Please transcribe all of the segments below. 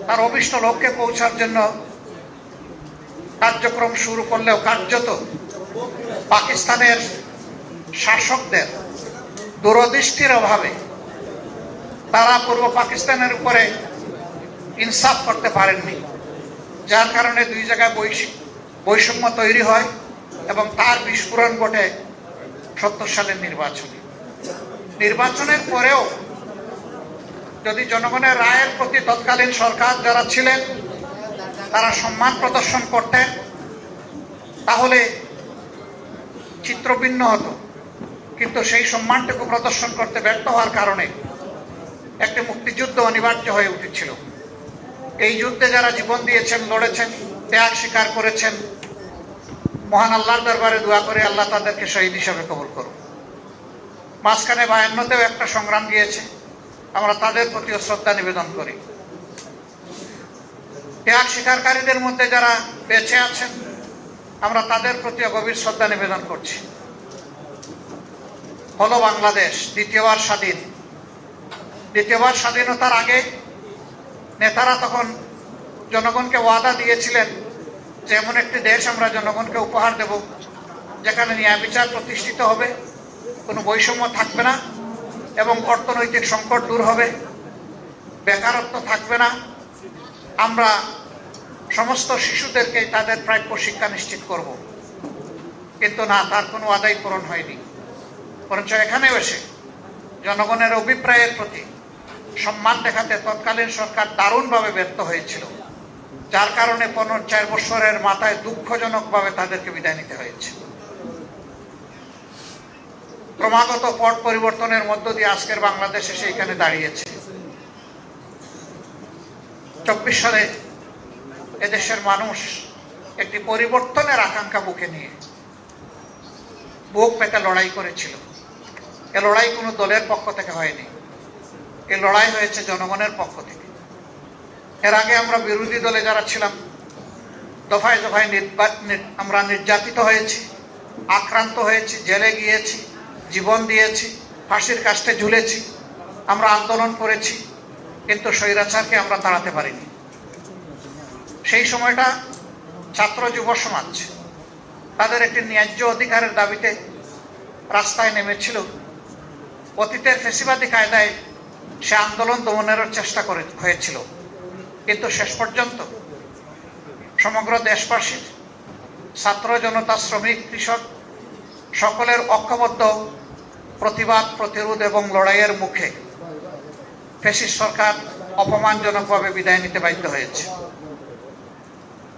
তার অভিষ্ট লক্ষ্যে পৌঁছার জন্য কার্যক্রম শুরু করলেও কার্যত পাকিস্তানের শাসকদের দূরদৃষ্টির অভাবে তারা পূর্ব পাকিস্তানের উপরে ইনসাফ করতে পারেননি, যার কারণে দুই জায়গায় বৈষম্য তৈরি হয় এবং তার বিস্ফোরণ ঘটে 70 সালের নির্বাচনের পরেও যদি জনগণের রায়ের প্রতি তৎকালীন সরকার যারা ছিলেন তারা সম্মান প্রদর্শন করতেন, তাহলে চিত্র ভিন্ন হতো। কিন্তু সেই সম্মানটুকু প্রদর্শন করতে ব্যর্থ হওয়ার কারণে একটি মুক্তিযুদ্ধ অনিবার্য হয়ে উঠেছিল। এই যুদ্ধে যারা জীবন দিয়েছেন, লড়েছেন, ত্যাগ স্বীকার করেছেন, মহান আল্লাহর দরবারে দোয়া করে আল্লাহ তাদেরকে শহীদ হিসাবে কবুল করুন। মাঝখানে 52তেও একটা সংগ্রাম গিয়েছে, আমরা তাদের প্রতিও শ্রদ্ধা নিবেদন করি। ত্যাগ স্বীকারকারীদের মধ্যে যারা বেঁচে আছেন আমরা তাদের প্রতিও গভীর শ্রদ্ধা নিবেদন করছি। হলো বাংলাদেশ দ্বিতীয়বার স্বাধীন। দ্বিতীয়বার স্বাধীনতার আগে নেতারা তখন জনগণকে ওয়াদা দিয়েছিলেন যে এমন একটি দেশ আমরা জনগণকে উপহার দেব যেখানে ন্যায় বিচার প্রতিষ্ঠিত হবে, কোনো বৈষম্য থাকবে না এবং অর্থনৈতিক সংকট দূর হবে, বেকারত্ব থাকবে না, আমরা সমস্ত শিশুদেরকে তাদের প্রাপ্য শিক্ষা নিশ্চিত করব। কিন্তু না, তার কোনো ওয়াদাই পূরণ হয়নি। বরঞ্চ এখানেও এসে জনগণের অভিপ্রায়ের প্রতি সম্মান দেখাতে তৎকালীন সরকার দারুণভাবে ব্যর্থ হয়েছিল, যার কারণে 4 বছরের মাথায় দুঃখজনকভাবে তাদেরকে বিদায় নিতে হয়েছে। ক্রমাগত পট পরিবর্তনের মধ্য দিয়ে আজকের বাংলাদেশ এসে এখানে দাঁড়িয়েছে। 24 সালে এদেশের মানুষ একটি পরিবর্তনের আকাঙ্ক্ষা বুকে নিয়ে বুক পেতে লড়াই করেছিল। এ লড়াই কোনো দলের পক্ষ থেকে হয়নি, এই লড়াই হয়েছে জনগণের পক্ষ থেকে। এর আগে আমরা বিরোধী দলে যারা ছিলাম দফায় দফায় আমরা নির্যাতিত হয়েছি, আক্রান্ত হয়েছি, জেলে গিয়েছি, জীবন দিয়েছি, ফাঁসির কাস্টে ঝুলেছি, আমরা আন্দোলন করেছি, কিন্তু স্বৈরাচারকে আমরা তাড়াতে পারিনি। সেই সময়টা ছাত্র যুব সমাজ তাদের একটি ন্যায্য অধিকারের দাবিতে রাস্তায় নেমেছিল। অতীতের ফেসিবাদী কায়দায় সে আন্দোলন দমনেরও চেষ্টা হয়েছিল, কিন্তু শেষ পর্যন্ত সমগ্র দেশবাসীর, ছাত্র জনতা, শ্রমিক, কৃষক সকলের ঐক্যবদ্ধ প্রতিবাদ, প্রতিরোধ এবং লড়াইয়ের মুখে ফ্যাসিস্ট সরকার অপমানজনকভাবে বিদায় নিতে বাধ্য হয়েছে।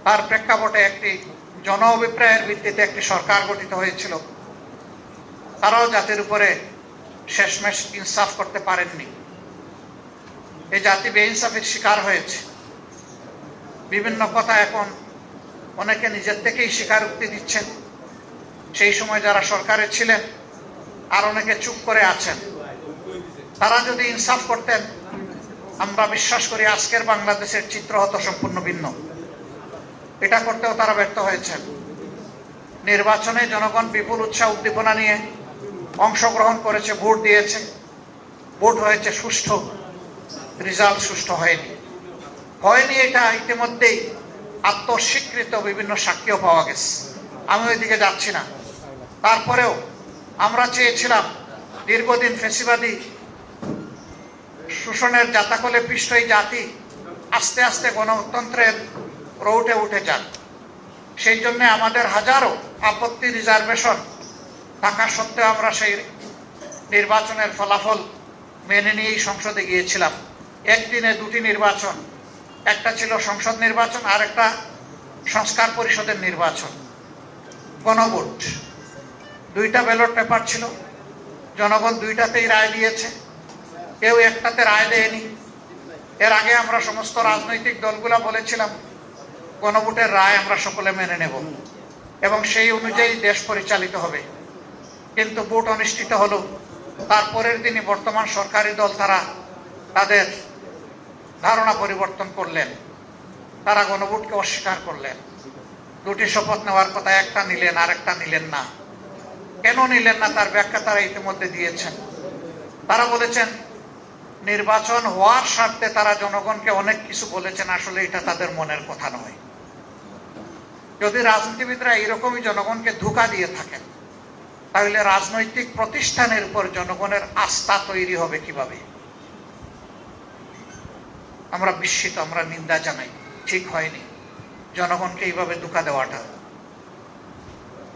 তার প্রেক্ষাপটে একটি জন অভিপ্রায়ের ভিত্তিতে একটি সরকার গঠিত হয়েছিল। তারাও জাতির উপরে শেষমেশ ইনসাফ করতে পারেননি। এই জাতি বেইনসাফের শিকার হয়েছে। বিভিন্ন কথা এখন অনেকে নিজের থেকেই স্বীকারোক্তি দিচ্ছেন। সেই সময় যারা সরকারে ছিলেন আর অনেকে চুপ করে আছেন। তারা যদি ইনসাফ করতেন, আমরা বিশ্বাস করি আজকের বাংলাদেশের চিত্র হতো সম্পূর্ণ ভিন্ন। এটা করতেও তারা ব্যর্থ হয়েছেন। নির্বাচনে জনগণ বিপুল উৎসাহ উদ্দীপনা নিয়ে অংশগ্রহণ করেছে, ভোট দিয়েছে, ভোট হয়েছে সুষ্ঠু, রেজাল্ট সুষ্ঠু হয়নি এটা ইতিমধ্যেই আত্মস্বীকৃত বিভিন্ন সাক্ষীও পাওয়া গেছে। আমি ওইদিকে যাচ্ছি না। তারপরেও আমরা চেয়েছিলাম দীর্ঘদিন ফ্যাসিবাদী শোষণের জাতাকলে পিষ্ট এই জাতি আস্তে আস্তে গণতন্ত্রের রৌটে উঠে যাক। সেই জন্য আমাদের হাজারো আপত্তি, রিজার্ভেশন থাকা সত্ত্বেও আমরা সেই নির্বাচনের ফলাফল মেনে নিয়েই সংসদে গিয়েছিলাম। একদিনে 2টি নির্বাচন, একটা ছিল সংসদ নির্বাচন আর একটা সংস্কার পরিষদের নির্বাচন। গণভোট, 2টা ব্যালট পেপার ছিল, জনগণ 2টাতেই রায় দিয়েছে, কেউ একটাতে রায় দেয়নি। এর আগে আমরা সমস্ত রাজনৈতিক দলগুলা বলেছিলাম গণভোটের রায় আমরা সকলে মেনে নেব এবং সেই অনুযায়ী দেশ পরিচালিত হবে। কিন্তু ভোট অনুষ্ঠিত হলো, তারপরের দিনই বর্তমান সরকারি দল তারা তাদের ধারণা পরিবর্তন করলেন। তারা গণভোটকে অস্বীকার করলেন। 2টি শপথ নেওয়ার কথা, একটা নিলেন আর একটা নিলেন না। কেন নিলেন না তার ব্যাখ্যা তারা ইতিমধ্যে দিয়েছেন। তারা বলেছেন নির্বাচন হওয়ার স্বার্থে তারা জনগণকে অনেক কিছু বলেছেন, আসলে এটা তাদের মনের কথা নয়। যদি রাজনীতিবিদরা এরকমই জনগণকে ধোঁকা দিয়ে থাকেন, তাহলে রাজনৈতিক প্রতিষ্ঠানের উপর জনগণের আস্থা তৈরি হবে কিভাবে? আমরা বিস্মিত, আমরা নিন্দা জানাই, ঠিক হয়নি জনগণকে এইভাবে ধোঁকা দেওয়াটা।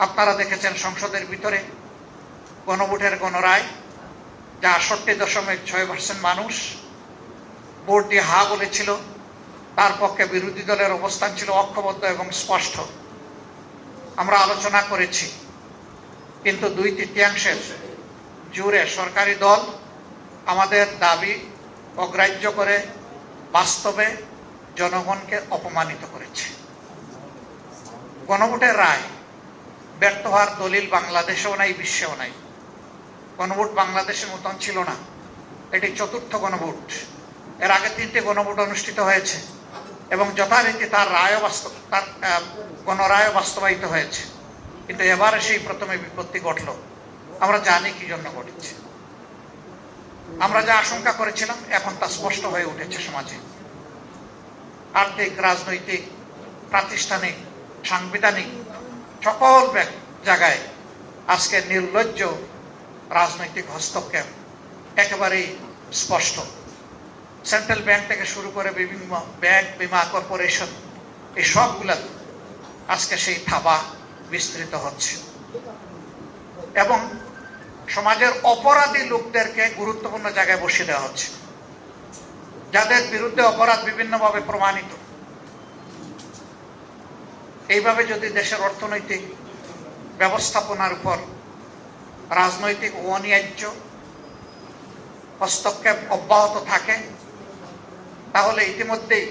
আপনারা দেখেছেন সংসদের ভিতরে গণভোটের গণরায়, যা ৬৮.৬% মানুষ ভোট দিয়ে হা বলেছিল, তার পক্ষে বিরোধী দলের অবস্থান ছিল ঐক্যবদ্ধ এবং স্পষ্ট। আমরা আলোচনা করেছি, কিন্তু ২/৩ জুড়ে সরকারি দল আমাদের দাবি অগ্রাহ্য করে বাস্তবে জনগণকে অপমানিত করেছে। গণভোটের রায় ব্যর্থ হওয়ার দলিল বাংলাদেশেও নাই, বিশ্বেও নাই। গণভোট বাংলাদেশের মতন ছিল না, এটি চতুর্থ গণভোট। এর আগে ৩টে গণভোট অনুষ্ঠিত হয়েছে এবং যথারীতি তার গণরায় বাস্তবায়িত হয়েছে, কিন্তু এবারে সেই প্রথমে বিপত্তি ঘটল। আমরা জানি কি জন্য ঘটেছে। আমরা যা আশঙ্কা করেছিলাম এখন তা স্পষ্ট হয়ে উঠেছে সমাজে। আর্থিক, রাজনৈতিক, প্রাতিষ্ঠানিক, সাংবিধানিক সকল জায়গায় আজকে নির্লজ্জ রাজনৈতিক হস্তক্ষেপ একেবারেই স্পষ্ট। সেন্ট্রাল ব্যাংক থেকে শুরু করে বিভিন্ন ব্যাংক, বীমা কর্পোরেশন, এই সবগুলা আজকে সেই থাবা বিস্তৃত হচ্ছে এবং সমাজের অপরাধী লোকদেরকে গুরুত্বপূর্ণ জায়গায় বসিয়ে দেওয়া হচ্ছে, যাদের বিরুদ্ধে অপরাধ বিভিন্নভাবে প্রমাণিত। এইভাবে যদি দেশের অর্থনৈতিক ব্যবস্থাপনার উপর রাজনৈতিক অনিবার্য হস্তক্ষেপ অব্যাহত থাকে, তাহলে ইতিমধ্যেই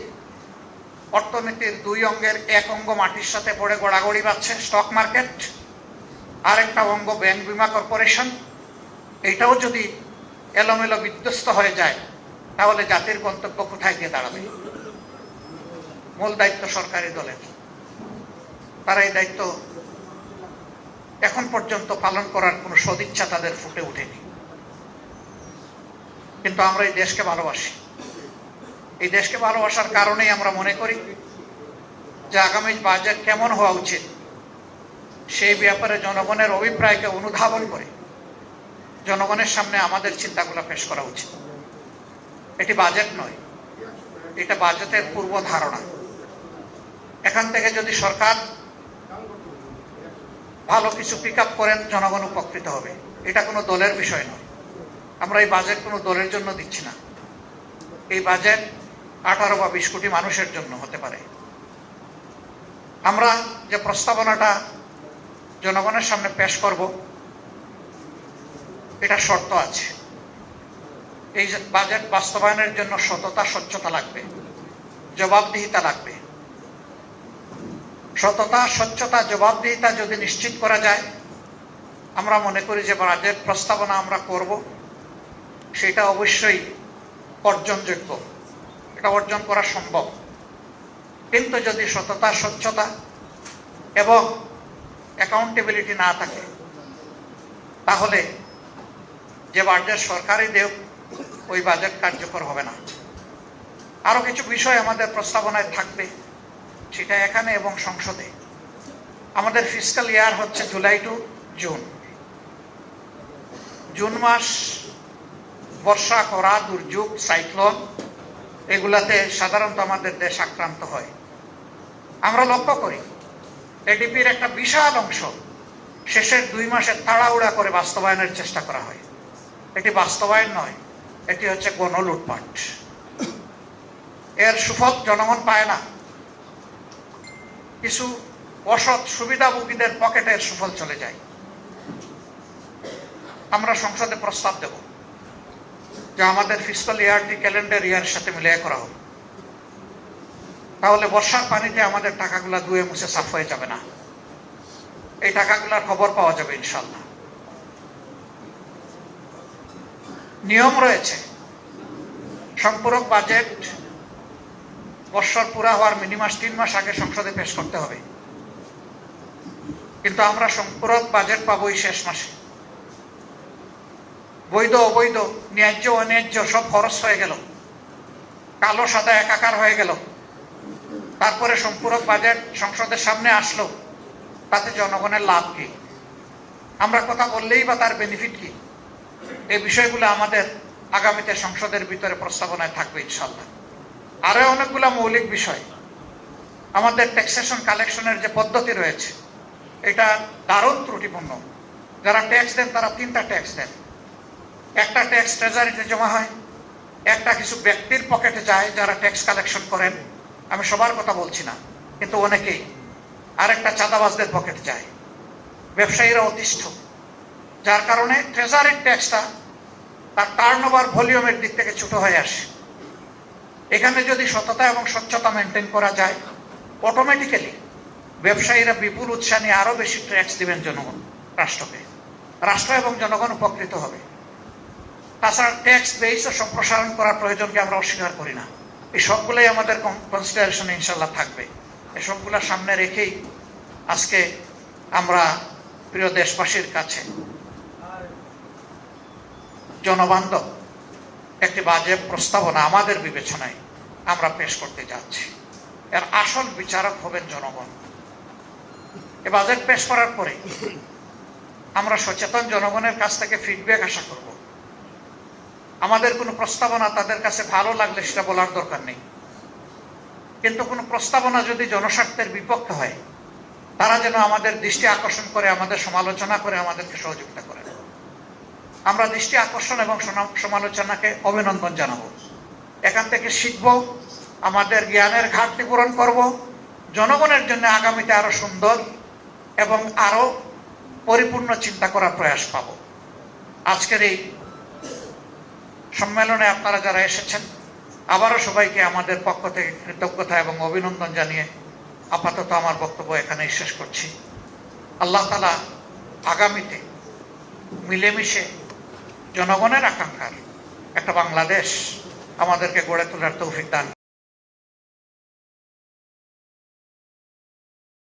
অর্থনীতির ২ অঙ্গের এক অঙ্গ মাটির সাথে পড়ে গড়াগড়ি পাচ্ছে স্টক মার্কেট, আরেকটা অঙ্গ ব্যাংক, বীমা কর্পোরেশন। এইটাও যদি এলোমেলো বিধ্বস্ত হয়ে যায়, তাহলে জাতির গন্তব্য কোথায় গিয়ে দাঁড়াবে? মূল দায়িত্ব সরকারি দলের। তারা এই দায়িত্ব এখন পর্যন্ত পালন করার কোনো সদিচ্ছা তাদের ফুটে ওঠেনি। কিন্তু আমরা এই দেশকে ভালোবাসি। এই দেশকে ভালোবাসার কারণেই আমরা মনে করি যে আগামী বাজেট কেমন হওয়া উচিত সেই ব্যাপারে জনগণের অভিপ্রায়কে অনুধাবন করে জনগণের সামনে আমাদের চিন্তাগুলো পেশ করা উচিত। এটি বাজেট নয়, এটা বাজেটের পূর্ব ধারণা। এখান থেকে যদি সরকার ভালো কিছু পিক আপ করেন, জনগণ উপকৃত হবে। এটা কোনো দলের বিষয় নয়। আমরা এই বাজেট কোনো দলের জন্য দিচ্ছি না। এই বাজেট 18 বা 20 কোটি মানুষের জন্য হতে পারে। আমরা যে প্রস্তাবনাটা জনগণের সামনে পেশ করব, এটা শর্ত আছে। এই বাজেট বাস্তবায়নের জন্য সততা, স্বচ্ছতা লাগবে, জবাবদিহিতা লাগবে। সততা, স্বচ্ছতা, জবাবদিহিতা যদি নিশ্চিত করা যায়, আমরা মনে করি যে বাজেট প্রস্তাবনা আমরা করব সেটা অবশ্যই অর্জনযোগ্য, এটা অর্জন করা সম্ভব। কিন্তু যদি সততা, স্বচ্ছতা এবং অ্যাকাউন্টেবিলিটি না থাকে, তাহলে যে বাজেট সরকারই দেব ওই বাজেট কার্যকর হবে না। আরো কিছু বিষয় আমাদের প্রস্তাবনায় থাকবে, সেটা এখানে এবং সংসদে। আমাদের ফিসকাল ইয়ার হচ্ছে জুলাই টু জুন। জুন মাস বর্ষা, খরা, দুর্যোগ, সাইক্লোন এগুলাতে সাধারণত আমাদের দেশ আক্রান্ত হয়। আমরা লক্ষ্য করি এডিপির একটা বিশাল অংশ শেষের 2 মাসে তাড়াহুড়া করে বাস্তবায়নের চেষ্টা করা হয়। এটি বাস্তবায়ন নয়, এটি হচ্ছে গণলুটপাট। এর সুফল জনগণ পায় না, কিছু অসৎ সুবিধাভোগীদের পকেটের সুফল চলে যায়। আমরা সংসদে প্রস্তাব দেব যে আমাদের ফিসকাল ইয়ারটি ক্যালেন্ডার ইয়ারের সাথে মিলিয়ে করা হোক। তাহলে বর্ষার পানিতে আমাদের টাকাগুলা ধুয়ে মুছে সাফ হয়ে যাবে না, এই টাকাগুলার খবর পাওয়া যাবে ইনশাল্লাহ। নিয়ম রয়েছে, সম্পূরক বাজেট বর্ষর পুরা হওয়ার মিনিমাম 3 মাস আগে সংসদে পেশ করতে হবে, কিন্তু আমরা সম্পূরক বাজেট পাবো এই শেষ মাসে। বৈধ অবৈধ, ন্যায্য অন্যায্য সব খরচ হয়ে গেল, কালো সাদা একাকার হয়ে গেল। তারপরে সম্পূরক বাজেট সংসদের সামনে আসলো, তাতে জনগণের লাভ কি? আমরা কথা বললেই বা তার বেনিফিট কি? এই বিষয়গুলো আমাদের আগামীতে সংসদের ভিতরে প্রস্তাবনায় থাকবে ইনশাল্লাহ। আরো অনেকগুলো মৌলিক বিষয়, আমাদের ট্যাক্সেশন কালেকশনের যে পদ্ধতি রয়েছে এটা দারুণ ত্রুটিপূর্ণ। যারা ট্যাক্স দেন তারা তিনটা ট্যাক্স দেন। একটা ট্যাক্স ট্রেজারিতে জমা হয়, একটা কিছু ব্যক্তির পকেটে যায় যারা ট্যাক্স কালেকশন করেন, আমি সবার কথা বলছি না কিন্তু অনেকেই, আরেকটা চাঁদাবাজদের পকেটে যায়, ব্যবসায়ীরা অতিষ্ঠ, যার কারণে ট্রেজারির ট্যাক্সটা তার টার্নওভার ভলিউমের দিক থেকে ছোট হয়ে আসে। এখানে যদি সততা এবং স্বচ্ছতা মেনটেন করা যায়, অটোমেটিক্যালি ব্যবসায়ীরা বিপুল উৎসাহ নিয়ে আরো বেশি ট্যাক্স দিবেন জনগণ, রাষ্ট্রকে, রাষ্ট্র এবং জনগণ উপকৃত হবে। তাছাড়া ট্যাক্স বেস ও সম্প্রসারণ করার প্রয়োজনকে আমরা অস্বীকার করি না। এই সবগুলোই আমাদের কনসিডারেশনে ইনশাল্লাহ থাকবে। এই সবগুলো সামনে রেখেই আজকে আমরা প্রিয় দেশবাসীর কাছে জনবান্ধব একটি বাজেট প্রস্তাবনা আমাদের বিবেচনায় আমরা পেশ করতে যাচ্ছি। এর আসল বিচারক হবেন জনগণ। এই বাজেট পেশ করার পরে আমরা সচেতন জনগণের কাছ থেকে ফিডব্যাক আশা করব। আমাদের কোনো প্রস্তাবনা তাদের কাছে ভালো লাগলে সেটা বলার দরকার নেই, কিন্তু কোনো প্রস্তাবনা যদি জনস্বার্থের বিপক্ষে হয় তারা যেন আমাদের দৃষ্টি আকর্ষণ করে, আমাদের সমালোচনা করে, আমাদেরকে সহযোগিতা করে। আমরা দৃষ্টি আকর্ষণ এবং সমালোচনাকে অভিনন্দন জানাবো, এখান থেকে শিখব, আমাদের জ্ঞানের ঘাটতি পূরণ করব, জনগণের জন্য আগামীতে আরো সুন্দর এবং আরো পরিপূর্ণ চিন্তা করার প্রয়াস পাব। আজকের এই সম্মেলনে আপনারা যারা এসেছেন, আবারও সবাইকে আমাদের পক্ষ থেকে কৃতজ্ঞতা এবং অভিনন্দন জানিয়ে আপাতত আমার বক্তব্য এখানেই শেষ করছি। আল্লাহ তাআলা আগামীতে মিলেমিশে জনগণের আকাঙ্ক্ষার একটা বাংলাদেশ আমাদেরকে গড়ে তোলার তৌফিক দান